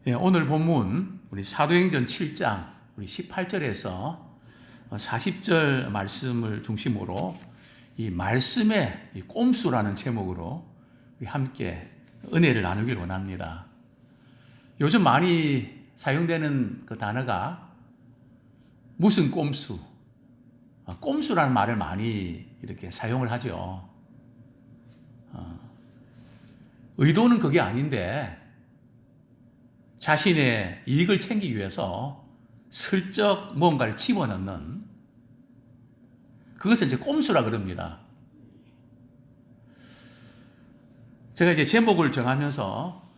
오늘 본문 우리 사도행전 7장 우리 18절에서 40절 말씀을 중심으로 이 말씀의 이 꼼수라는 제목으로 우리 함께 은혜를 나누길 원합니다. 요즘 많이 사용되는 그 단어가 무슨 꼼수, 꼼수라는 말을 많이 이렇게 사용을 하죠. 의도는 그게 아닌데 자신의 이익을 챙기기 위해서 슬쩍 뭔가를 집어넣는 그것을 이제 꼼수라 그럽니다. 제가 이제 제목을 정하면서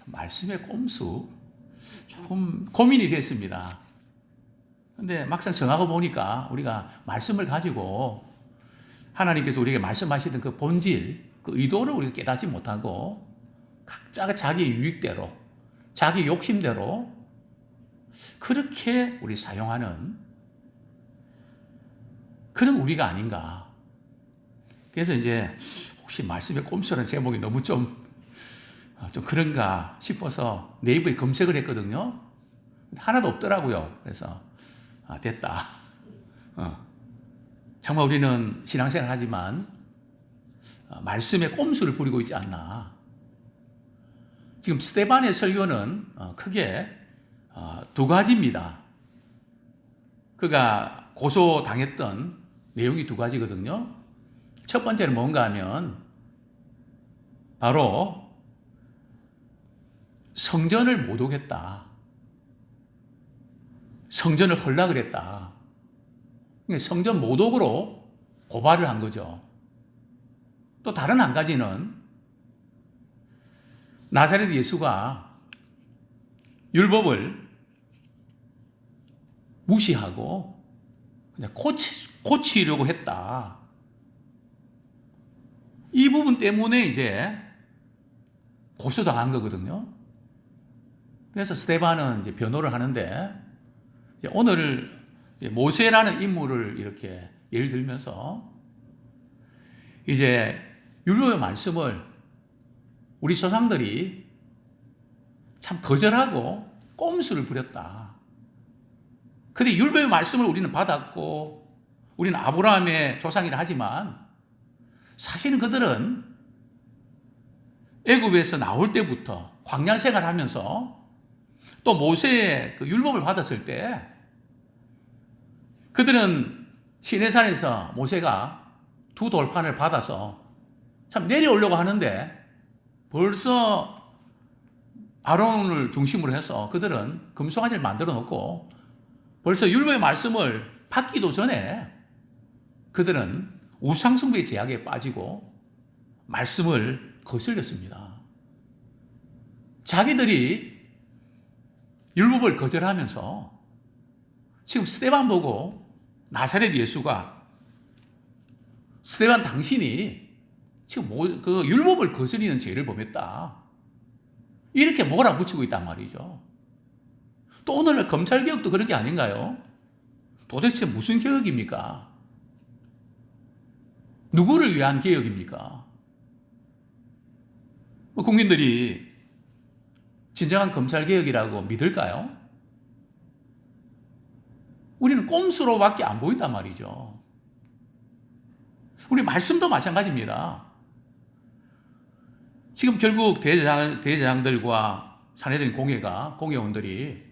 말씀의 꼼수 조금 고민이 됐습니다. 근데 막상 정하고 보니까 우리가 말씀을 가지고 하나님께서 우리에게 말씀하시던 그 본질, 그 의도를 우리가 깨닫지 못하고 각자가 자기 유익대로, 자기 욕심대로 그렇게 우리 사용하는 그런 우리가 아닌가. 그래서 이제 혹시 말씀의 꼼수라는 제목이 너무 좀 그런가 싶어서 네이버에 검색을 했거든요. 하나도 없더라고요. 그래서 됐다. 정말 우리는 신앙생활 하지만 말씀의 꼼수를 부리고 있지 않나. 지금 스데반의 설교는 크게 두 가지입니다. 그가 고소당했던 내용이 두 가지거든요. 첫 번째는 뭔가 하면 바로 성전을 모독했다. 성전을 헐락을 했다. 성전 모독으로 고발을 한 거죠. 또 다른 한 가지는 나사렛 예수가 율법을 무시하고 그냥 고치려고 했다. 이 부분 때문에 이제 고소당한 거거든요. 그래서 스데반은 이제 변호를 하는데 오늘 모세라는 인물을 이렇게 예를 들면서 이제 율법의 말씀을 우리 조상들이 참 거절하고 꼼수를 부렸다. 그런데 율법의 말씀을 우리는 받았고 우리는 아브라함의 조상이라 하지만 사실은 그들은 애굽에서 나올 때부터 광야 생활하면서 또 모세의 그 율법을 받았을 때 그들은 시내산에서 모세가 두 돌판을 받아서 참 내려오려고 하는데 벌써 아론을 중심으로 해서 그들은 금송아지를 만들어 놓고 벌써 율법의 말씀을 받기도 전에 그들은 우상숭배의 제약에 빠지고 말씀을 거슬렸습니다. 자기들이 율법을 거절하면서 지금 스데반 보고 나사렛 예수가 스데반 당신이 지금 그 율법을 거스리는 죄를 범했다. 이렇게 몰아붙이고 있단 말이죠. 또 오늘날 검찰개혁도 그런 게 아닌가요? 도대체 무슨 개혁입니까? 누구를 위한 개혁입니까? 국민들이 진정한 검찰개혁이라고 믿을까요? 우리는 꼼수로밖에 안 보인단 말이죠. 우리 말씀도 마찬가지입니다. 지금 결국 대제사장들과 사내들인 공회원들이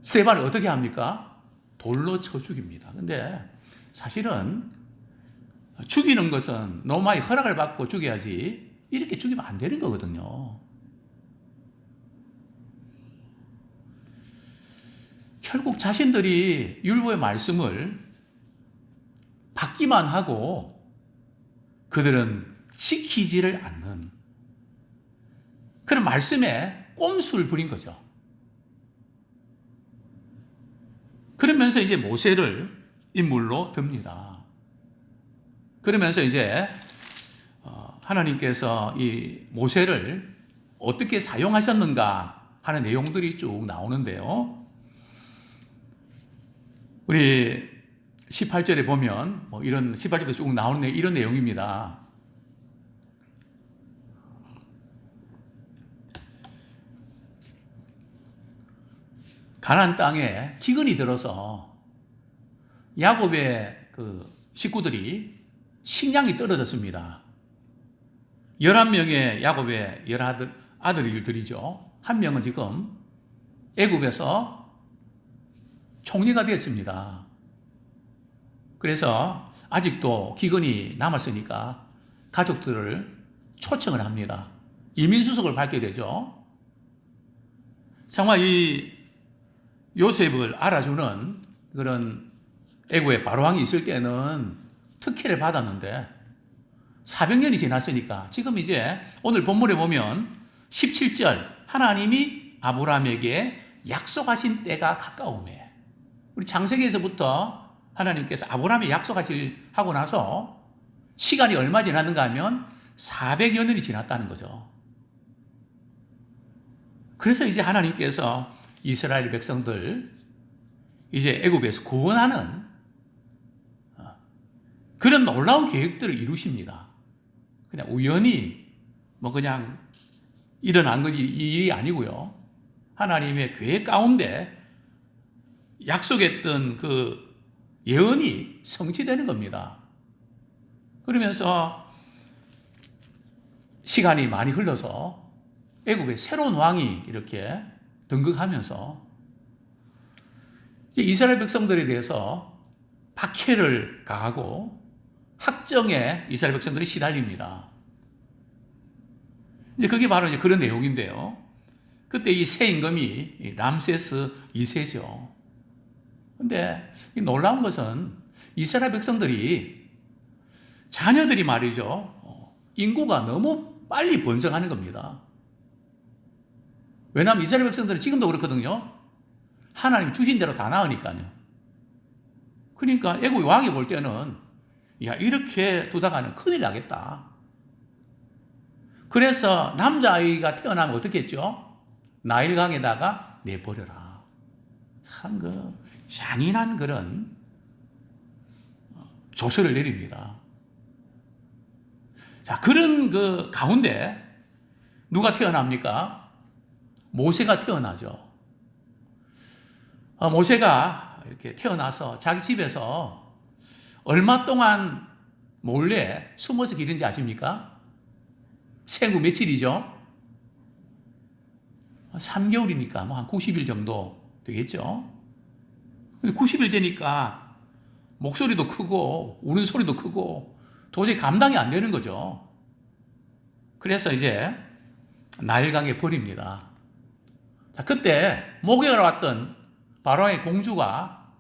스데반을 어떻게 합니까? 돌로 쳐 죽입니다. 근데 사실은 죽이는 것은 로마의 허락을 받고 죽여야지 이렇게 죽이면 안 되는 거거든요. 결국 자신들이 율법의 말씀을 받기만 하고 그들은 지키지를 않는 그런 말씀에 꼼수를 부린 거죠. 그러면서 이제 모세를 인물로 듭니다. 그러면서 이제 하나님께서 이 모세를 어떻게 사용하셨는가 하는 내용들이 쭉 나오는데요. 우리 18절에 보면 이런 18절에 쭉 나오는 이런 내용입니다. 가나안 땅에 기근이 들어서 야곱의 그 식구들이 식량이 떨어졌습니다. 11명의 야곱의 아들들이죠. 한 명은 지금 애굽에서 총리가 되었습니다. 그래서 아직도 기근이 남았으니까 가족들을 초청을 합니다. 이민수속을 밟게 되죠. 정말 이 요셉을 알아주는 그런 애굽의 바로왕이 있을 때는 특혜를 받았는데 400년이 지났으니까 지금 이제 오늘 본문에 보면 17절 하나님이 아브라함에게 약속하신 때가 가까우매. 우리 창세기에서부터 하나님께서 아브라함에 하고 나서 시간이 얼마 지났는가 하면 400여 년이 지났다는 거죠. 그래서 이제 하나님께서 이스라엘 백성들 이제 애굽에서 구원하는 그런 놀라운 계획들을 이루십니다. 그냥 우연히 그냥 일어난 것이 일이 아니고요. 하나님의 계획 가운데 약속했던 그 예언이 성취되는 겁니다. 그러면서 시간이 많이 흘러서 애굽의 새로운 왕이 이렇게 등극하면서 이제 이스라엘 백성들에 대해서 박해를 가하고 학정에 이스라엘 백성들이 시달립니다. 이제 그게 바로 이제 그런 내용인데요. 그때 이 새 임금이 람세스 2세죠. 근데 이 놀라운 것은 이스라엘 백성들이 자녀들이 말이죠. 인구가 너무 빨리 번성하는 겁니다. 왜냐하면 이스라엘 백성들은 지금도 그렇거든요. 하나님 주신 대로 다 나으니까요. 그러니까 애굽 왕이 볼 때는 야, 이렇게 두다가는 큰일 나겠다. 그래서 남자아이가 태어나면 어떻게 했죠? 나일강에다가 내버려라. 참 잔인한 그런 조서를 내립니다. 자, 그런 그 가운데 누가 태어납니까? 모세가 태어나죠. 모세가 이렇게 태어나서 자기 집에서 얼마 동안 몰래 숨어서 기른지 아십니까? 생후 며칠이죠? 3개월이니까 한 90일 정도 되겠죠? 90일 되니까 목소리도 크고 우는 소리도 크고 도저히 감당이 안 되는 거죠. 그래서 이제 나일강에 버립니다. 자, 그때 목욕하러 왔던 바로왕의 공주가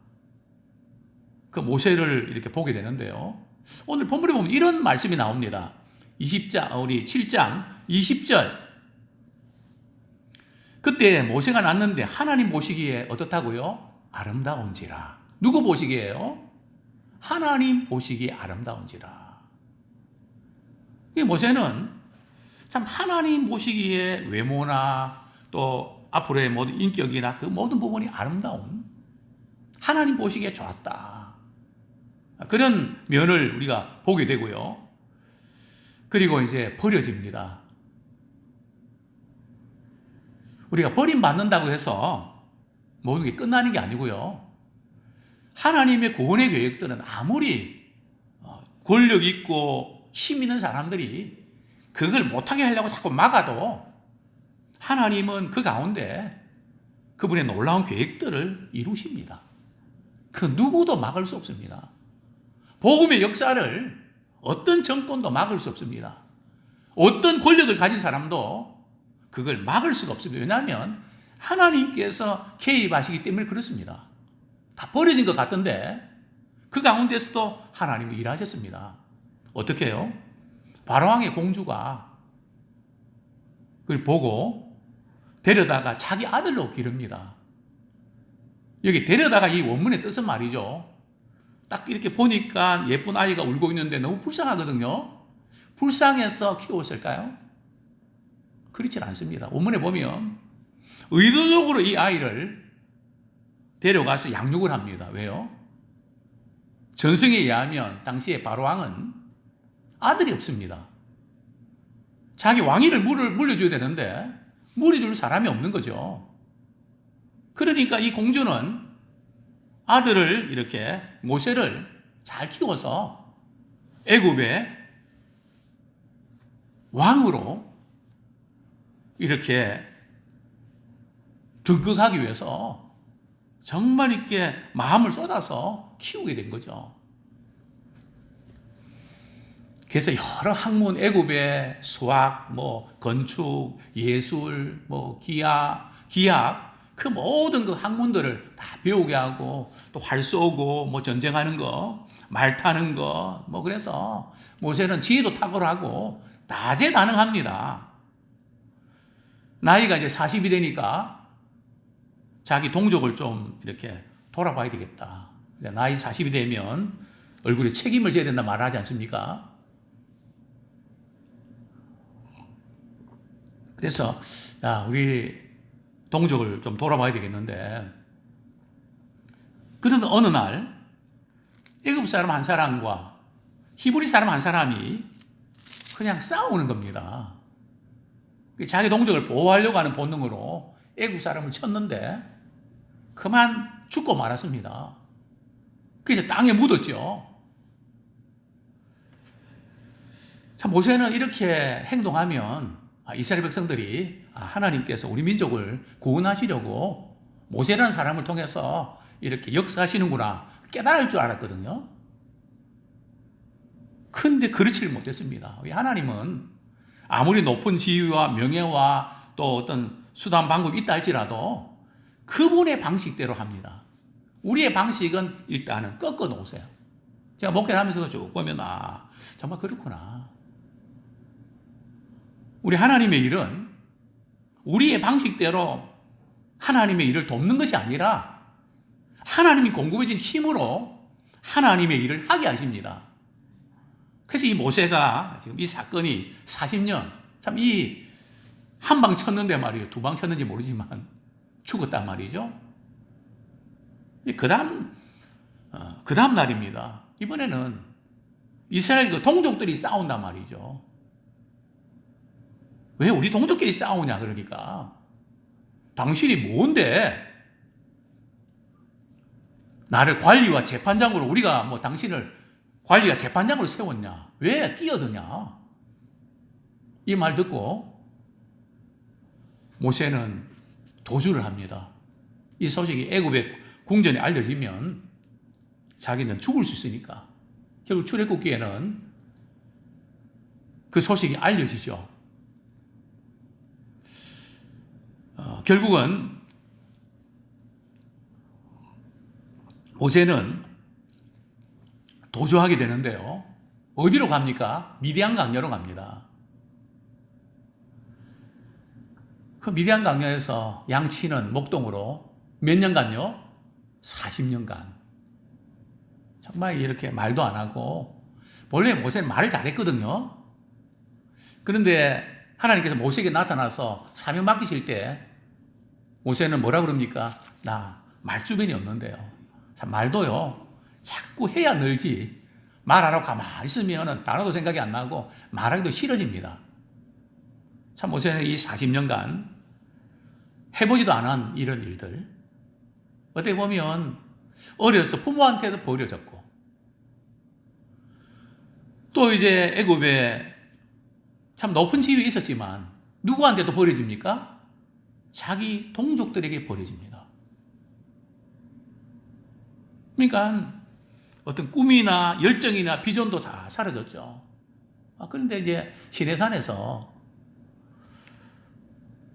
그 모세를 이렇게 보게 되는데요. 오늘 본문에 보면 이런 말씀이 나옵니다. 7장 20절. 그때 모세가 낳는데 하나님 보시기에 어떻다고요? 아름다운지라. 누구 보시기에요? 하나님 보시기에 아름다운지라. 이 모세는 참 하나님 보시기에 외모나 또 앞으로의 모든 인격이나 그 모든 부분이 아름다운, 하나님 보시기에 좋았다. 그런 면을 우리가 보게 되고요. 그리고 이제 버려집니다. 우리가 버림받는다고 해서 모든 게 끝나는 게 아니고요. 하나님의 구원의 계획들은 아무리 권력 있고 힘 있는 사람들이 그걸 못하게 하려고 자꾸 막아도 하나님은 그 가운데 그분의 놀라운 계획들을 이루십니다. 그 누구도 막을 수 없습니다. 복음의 역사를 어떤 정권도 막을 수 없습니다. 어떤 권력을 가진 사람도 그걸 막을 수가 없습니다. 왜냐하면 하나님께서 개입하시기 때문에 그렇습니다. 다 버려진 것 같던데 그 가운데서도 하나님이 일하셨습니다. 어떻게 해요? 바로왕의 공주가 그걸 보고 데려다가 자기 아들로 기릅니다. 여기 데려다가 이 원문의 뜻은 말이죠. 딱 이렇게 보니까 예쁜 아이가 울고 있는데 너무 불쌍하거든요. 불쌍해서 키웠을까요? 그렇지 않습니다. 원문에 보면 의도적으로 이 아이를 데려가서 양육을 합니다. 왜요? 전승에 의하면 당시에 바로왕은 아들이 없습니다. 자기 왕위를 물려줘야 되는데 물려줄 사람이 없는 거죠. 그러니까 이 공주는 아들을 이렇게 모세를 잘 키워서 애굽의 왕으로 이렇게 등극하기 위해서 정말 이렇게 마음을 쏟아서 키우게 된 거죠. 그래서 여러 학문, 애굽의 수학, 건축, 예술, 기약, 그 모든 그 학문들을 다 배우게 하고, 또 활 쏘고, 전쟁하는 거, 말 타는 거, 그래서 모세는 지혜도 탁월하고 다재다능합니다. 나이가 이제 40이 되니까 자기 동족을 좀 이렇게 돌아봐야 되겠다. 나이 40이 되면 얼굴에 책임을 져야 된다 말하지 않습니까? 그래서 우리 동족을 좀 돌아봐야 되겠는데, 그런데 어느 날 애굽 사람 한 사람과 히브리 사람 한 사람이 그냥 싸우는 겁니다. 자기 동족을 보호하려고 하는 본능으로 애굽 사람을 쳤는데 그만 죽고 말았습니다. 그래서 땅에 묻었죠. 참, 모세는 이렇게 행동하면 이스라엘 백성들이 하나님께서 우리 민족을 구원하시려고 모세라는 사람을 통해서 이렇게 역사하시는구나 깨달을 줄 알았거든요. 그런데 그렇지를 못했습니다. 하나님은 아무리 높은 지위와 명예와 또 어떤 수단 방법이 있다 할지라도 그분의 방식대로 합니다. 우리의 방식은 일단은 꺾어 놓으세요. 제가 목회를 하면서도 쭉 보면 정말 그렇구나. 우리 하나님의 일은 우리의 방식대로 하나님의 일을 돕는 것이 아니라 하나님이 공급해진 힘으로 하나님의 일을 하게 하십니다. 그래서 이 모세가 지금 이 사건이 40년, 참 이 한 방 쳤는데 말이에요. 두 방 쳤는지 모르지만 죽었단 말이죠. 그 다음 날입니다. 이번에는 이스라엘 그 동족들이 싸운단 말이죠. 왜 우리 동족끼리 싸우냐, 그러니까. 당신이 뭔데 나를 관리와 재판장으로, 우리가 당신을 관리와 재판장으로 세웠냐? 왜 끼어드냐? 이 말 듣고 모세는 도주를 합니다. 이 소식이 애굽의 궁전에 알려지면 자기는 죽을 수 있으니까. 결국 출애굽기에는 그 소식이 알려지죠. 결국은 모세는 도주하게 되는데요. 어디로 갑니까? 미디안 강야로 갑니다. 그 미디안 강야에서 양치는 목동으로 몇 년간요? 40년간. 정말 이렇게 말도 안 하고, 원래 모세는 말을 잘했거든요. 그런데 하나님께서 모세에게 나타나서 사명 맡기실 때 모세는 뭐라 그럽니까? 나 말주변이 없는데요. 참, 말도요, 자꾸 해야 늘지, 말하라고 가만히 있으면 단어도 생각이 안 나고 말하기도 싫어집니다. 참, 모세는 이 40년간 해보지도 않은 이런 일들, 어떻게 보면 어려서 부모한테도 버려졌고, 또 이제 애굽에 참 높은 지위에 있었지만 누구한테도 버려집니까? 자기 동족들에게 버려집니다. 그러니까 어떤 꿈이나 열정이나 비전도 다 사라졌죠. 그런데 이제 시내산에서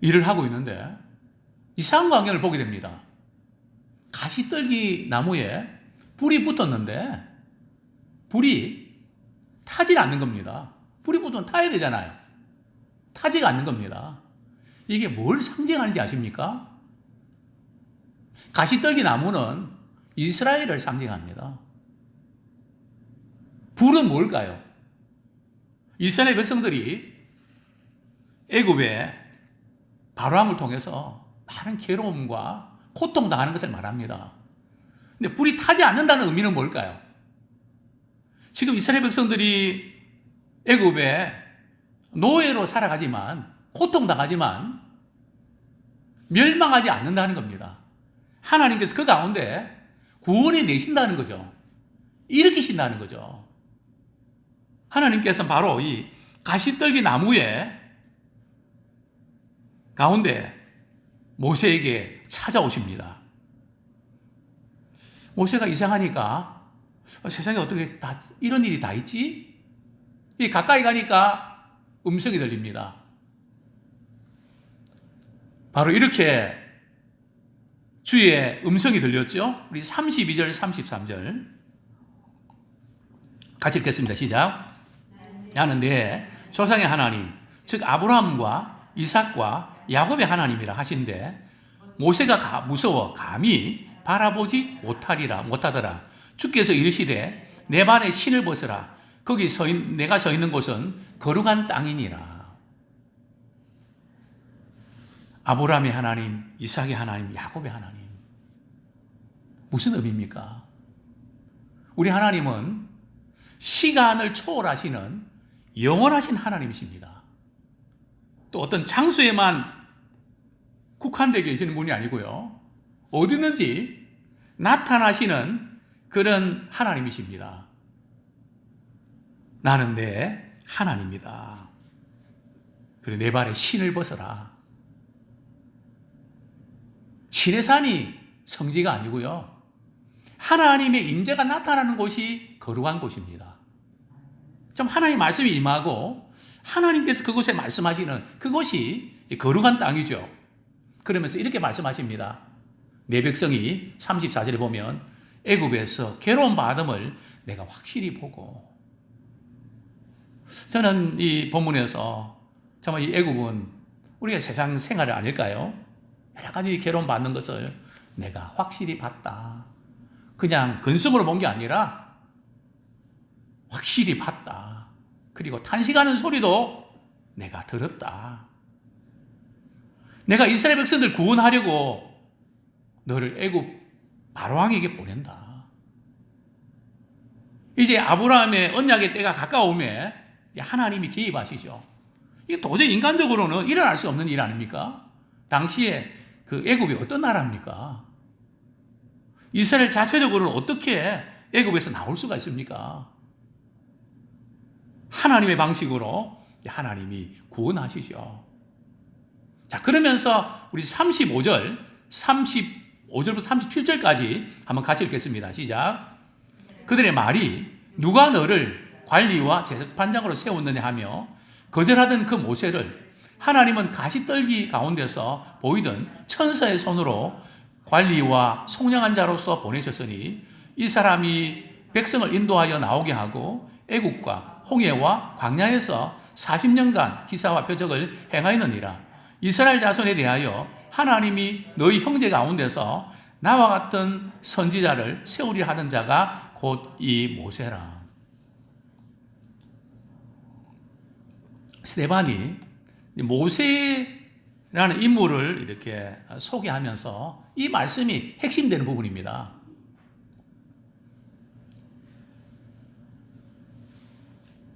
일을 하고 있는데 이상한 광경을 보게 됩니다. 가시떨기 나무에 불이 붙었는데 불이 타질 않는 겁니다. 불이 붙으면 타야 되잖아요. 타지가 않는 겁니다. 이게 뭘 상징하는지 아십니까? 가시떨기 나무는 이스라엘을 상징합니다. 불은 뭘까요? 이스라엘 백성들이 애굽의 바로왕을 통해서 많은 괴로움과 고통당하는 것을 말합니다. 근데 불이 타지 않는다는 의미는 뭘까요? 지금 이스라엘 백성들이 애굽에 노예로 살아가지만, 고통당하지만 멸망하지 않는다는 겁니다. 하나님께서 그 가운데 구원해 내신다는 거죠. 일으키신다는 거죠. 하나님께서는 바로 이 가시떨기 나무의 가운데 모세에게 찾아오십니다. 모세가 이상하니까 세상에 어떻게 다 이런 일이 다 있지? 가까이 가니까 음성이 들립니다. 바로 이렇게 주의 음성이 들렸죠? 우리 32절, 33절 같이 읽겠습니다. 시작. 나는 내 조상의 하나님, 즉 아브라함과 이삭과 야곱의 하나님이라 하신데 모세가 무서워 감히 바라보지 못하더라. 주께서 이르시되 내 발에 신을 벗으라. 거기 내가 서 있는 곳은 거룩한 땅이니라. 아브라함의 하나님, 이삭의 하나님, 야곱의 하나님. 무슨 의미입니까? 우리 하나님은 시간을 초월하시는 영원하신 하나님이십니다. 또 어떤 장소에만 국한되어 계시는 분이 아니고요. 어디든지 나타나시는 그런 하나님이십니다. 나는 내 하나님이다. 그리고 내 발에 신을 벗어라. 시내산이 성지가 아니고요. 하나님의 임재가 나타나는 곳이 거룩한 곳입니다. 좀 하나님의 말씀이 임하고 하나님께서 그곳에 말씀하시는 그곳이 거룩한 땅이죠. 그러면서 이렇게 말씀하십니다. 내 백성이 34절에 보면 애굽에서 괴로운 받음을 내가 확실히 보고. 저는 이 본문에서 정말 이 애굽은 우리가 세상 생활이 아닐까요? 여러 가지 괴로움 받는 것을 내가 확실히 봤다. 그냥 근성으로 본 게 아니라 확실히 봤다. 그리고 탄식하는 소리도 내가 들었다. 내가 이스라엘 백성들 구원하려고 너를 애굽 바로왕에게 보낸다. 이제 아브라함의 언약의 때가 가까우면 하나님이 개입하시죠. 이게 도저히 인간적으로는 일어날 수 없는 일 아닙니까? 당시에 그 애굽이 어떤 나라입니까? 이스라엘 자체적으로는 어떻게 애굽에서 나올 수가 있습니까? 하나님의 방식으로 하나님이 구원하시죠. 자, 그러면서 우리 35절부터 37절까지 한번 같이 읽겠습니다. 시작. 그들의 말이 누가 너를 관리와 재판장으로 세웠느냐 하며 거절하던 그 모세를 하나님은 가시떨기 가운데서 보이던 천사의 손으로 관리와 속량한 자로서 보내셨으니 이 사람이 백성을 인도하여 나오게 하고 애국과 홍해와 광야에서 40년간 기사와 표적을 행하였느니라. 이스라엘 자손에 대하여 하나님이 너희 형제 가운데서 나와 같은 선지자를 세우리라 하던 자가 곧 이 모세라. 스데반이 모세라는 인물을 이렇게 소개하면서 이 말씀이 핵심되는 부분입니다.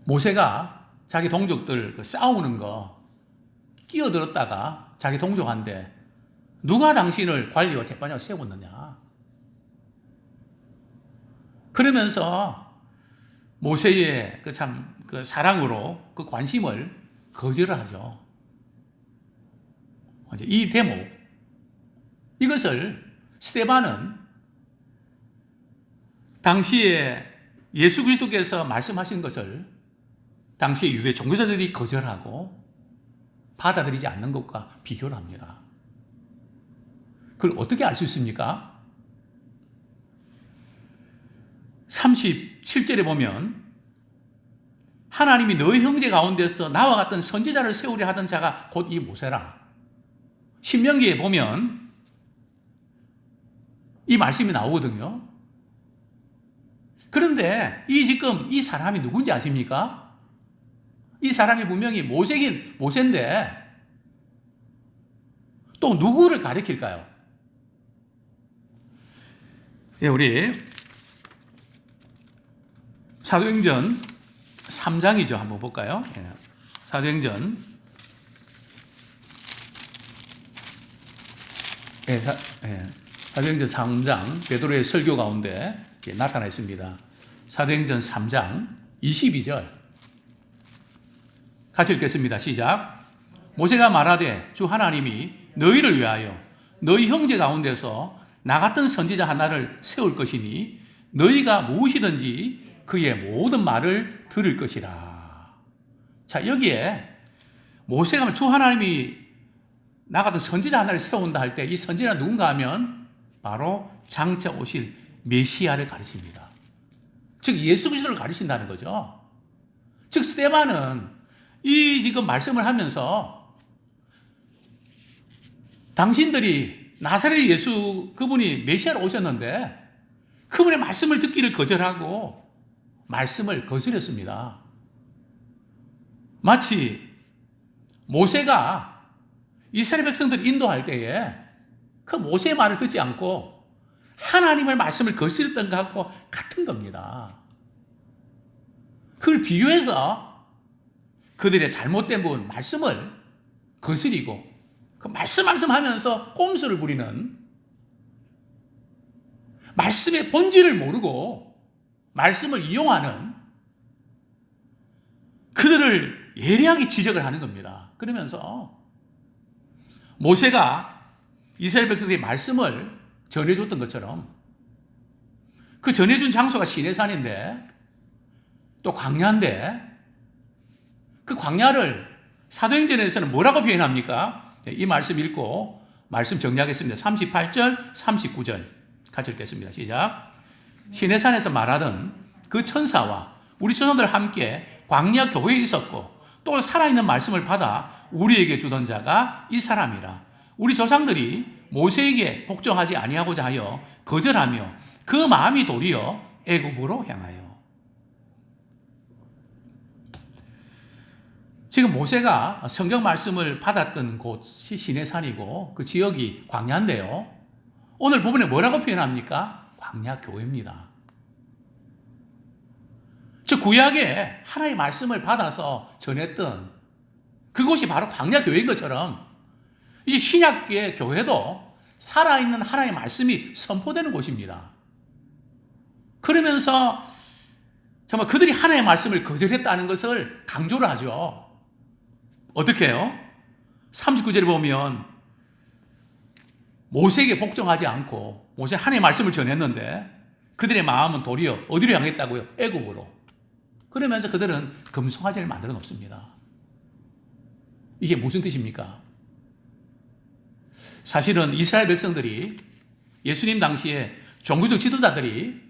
모세가 자기 동족들 싸우는 거 끼어들었다가 자기 동족한테 누가 당신을 관리와 재판장으로 세웠느냐. 그러면서 모세의 그 사랑으로 그 관심을 거절을 하죠. 이 대목, 이것을 스데반은 당시에 예수 그리스도께서 말씀하신 것을 당시 유대 종교자들이 거절하고 받아들이지 않는 것과 비교를 합니다. 그걸 어떻게 알 수 있습니까? 37절에 보면 하나님이 너희 형제 가운데서 나와 같은 선지자를 세우려 하던 자가 곧 이 모세라. 신명기에 보면 이 말씀이 나오거든요. 그런데 지금 이 사람이 누군지 아십니까? 이 사람이 분명히 모세인데 또 누구를 가리킬까요? 우리 사도행전 3장이죠. 한번 볼까요? 사도행전 사도행전 3장 베드로의 설교 가운데 나타나 있습니다. 사도행전 3장 22절 같이 읽겠습니다. 시작. 모세가 말하되 주 하나님이 너희를 위하여 너희 형제 가운데서 나 같은 선지자 하나를 세울 것이니 너희가 무엇이든지 그의 모든 말을 들을 것이라. 자, 여기에 모세가 주 하나님이 나 같은 선지자 하나를 세운다 할 때 이 선지자는 누군가 하면 바로 장차 오실 메시아를 가리킵니다. 즉 예수 그리스도를 가리킨다는 거죠. 즉 스데반은 이 지금 말씀을 하면서 당신들이 나사렛 예수 그분이 메시아로 오셨는데 그분의 말씀을 듣기를 거절하고 말씀을 거스렸습니다. 마치 모세가 이스라엘 백성들을 인도할 때에 그 모세의 말을 듣지 않고 하나님의 말씀을 거스렸던 것과 같은 겁니다. 그걸 비교해서 그들의 잘못된 부분, 말씀을 거스리고 그 말씀하면서 꼼수를 부리는, 말씀의 본질을 모르고 말씀을 이용하는 그들을 예리하게 지적을 하는 겁니다. 그러면서 모세가 이스라엘 백성들의 말씀을 전해줬던 것처럼 그 전해준 장소가 시내산인데 또 광야인데 그 광야를 사도행전에서는 뭐라고 표현합니까? 이 말씀 읽고 말씀 정리하겠습니다. 38절, 39절 같이 읽겠습니다. 시작. 시내산에서 말하던 그 천사와 우리 조상들 함께 광야 교회에 있었고 또 살아있는 말씀을 받아 우리에게 주던 자가 이 사람이라. 우리 조상들이 모세에게 복종하지 아니하고자 하여 거절하며 그 마음이 도리어 애굽으로 향하여. 지금 모세가 성경 말씀을 받았던 곳이 시내산이고 그 지역이 광야인데요. 오늘 부분에 뭐라고 표현합니까? 광야 교회입니다. 즉 구약에 하나님의 말씀을 받아서 전했던 그곳이 바로 광야 교회인 것처럼 이제 신약의 교회도 살아있는 하나님의 말씀이 선포되는 곳입니다. 그러면서 정말 그들이 하나님의 말씀을 거절했다는 것을 강조를 하죠. 어떻게 해요? 39절에 보면 모세에게 복종하지 않고 모세 하나님의 말씀을 전했는데 그들의 마음은 도리어 어디로 향했다고요? 애굽으로. 그러면서 그들은 금송아지를 만들어 놓습니다. 이게 무슨 뜻입니까? 사실은 이스라엘 백성들이 예수님 당시에 종교적 지도자들이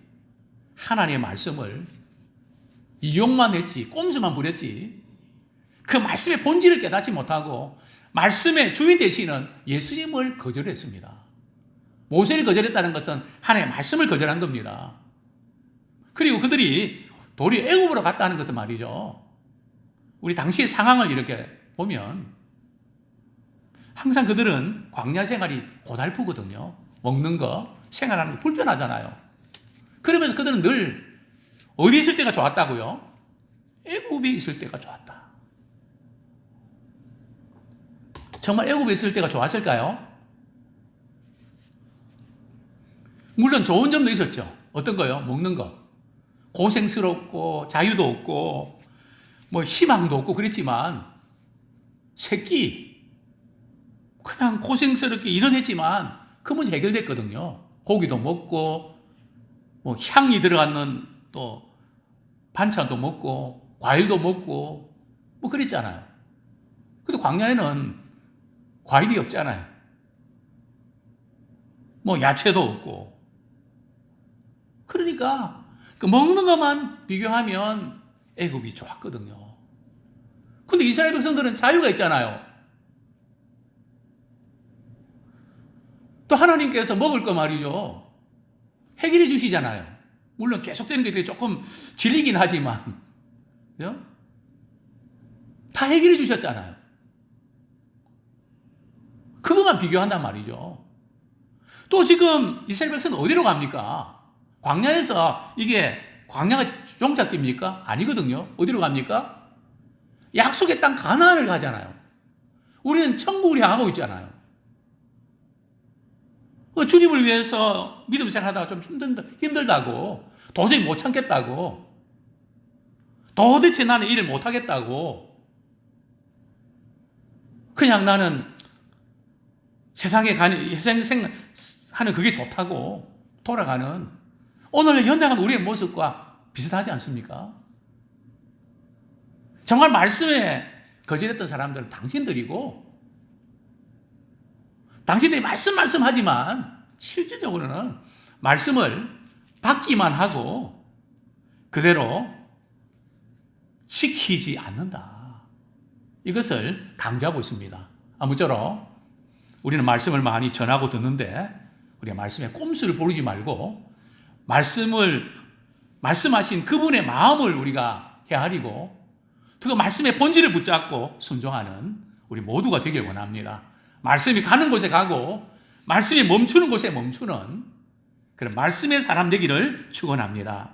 하나님의 말씀을 이용만 했지, 꼼수만 부렸지, 그 말씀의 본질을 깨닫지 못하고 말씀의 주인 되시는 예수님을 거절했습니다. 모세를 거절했다는 것은 하나님의 말씀을 거절한 겁니다. 그리고 그들이 도리어 애굽으로 갔다는 것은 말이죠. 우리 당시의 상황을 이렇게 보면 항상 그들은 광야 생활이 고달프거든요. 먹는 거, 생활하는 거 불편하잖아요. 그러면서 그들은 늘 어디 있을 때가 좋았다고요? 애굽에 있을 때가 좋았다. 정말 애굽에 있을 때가 좋았을까요? 물론 좋은 점도 있었죠. 어떤 거요? 먹는 거. 고생스럽고 자유도 없고 뭐 희망도 없고 그랬지만 새끼 그냥 고생스럽게 일어냈지만 그 문제 해결됐거든요. 고기도 먹고 뭐 향이 들어가는 또 반찬도 먹고 과일도 먹고 뭐 그랬잖아요. 근데 광야에는 과일이 없잖아요. 뭐 야채도 없고. 그러니까 그 먹는 것만 비교하면 애굽이 좋았거든요. 근데 이스라엘 백성들은 자유가 있잖아요. 또 하나님께서 먹을 거 말이죠. 해결해 주시잖아요. 물론 계속되는 게 조금 질리긴 하지만 다 해결해 주셨잖아요. 그것만 비교한단 말이죠. 또 지금 이스라엘 백성은 어디로 갑니까? 광야에서 이게 광야가 종착지입니까? 아니거든요. 어디로 갑니까? 약속의 땅 가나안을 가잖아요. 우리는 천국을 향하고 있잖아요. 주님을 위해서 믿음 생활하다가 좀 힘들다고, 도저히 못 참겠다고, 도대체 나는 일을 못 하겠다고, 그냥 나는 세상에 가는, 하는 그게 좋다고 돌아가는 오늘 현장한 우리의 모습과 비슷하지 않습니까? 정말 말씀에 거절했던 사람들은 당신들이고, 당신들이 말씀하지만 실질적으로는 말씀을 받기만 하고 그대로 지키지 않는다. 이것을 강조하고 있습니다. 아무쪼록 우리는 말씀을 많이 전하고 듣는데 우리가 말씀에 꼼수를 부르지 말고 말씀하신 그분의 마음을 우리가 헤아리고 그 말씀의 본질을 붙잡고 순종하는 우리 모두가 되길 원합니다. 말씀이 가는 곳에 가고 말씀이 멈추는 곳에 멈추는 그런 말씀의 사람 되기를 축원합니다.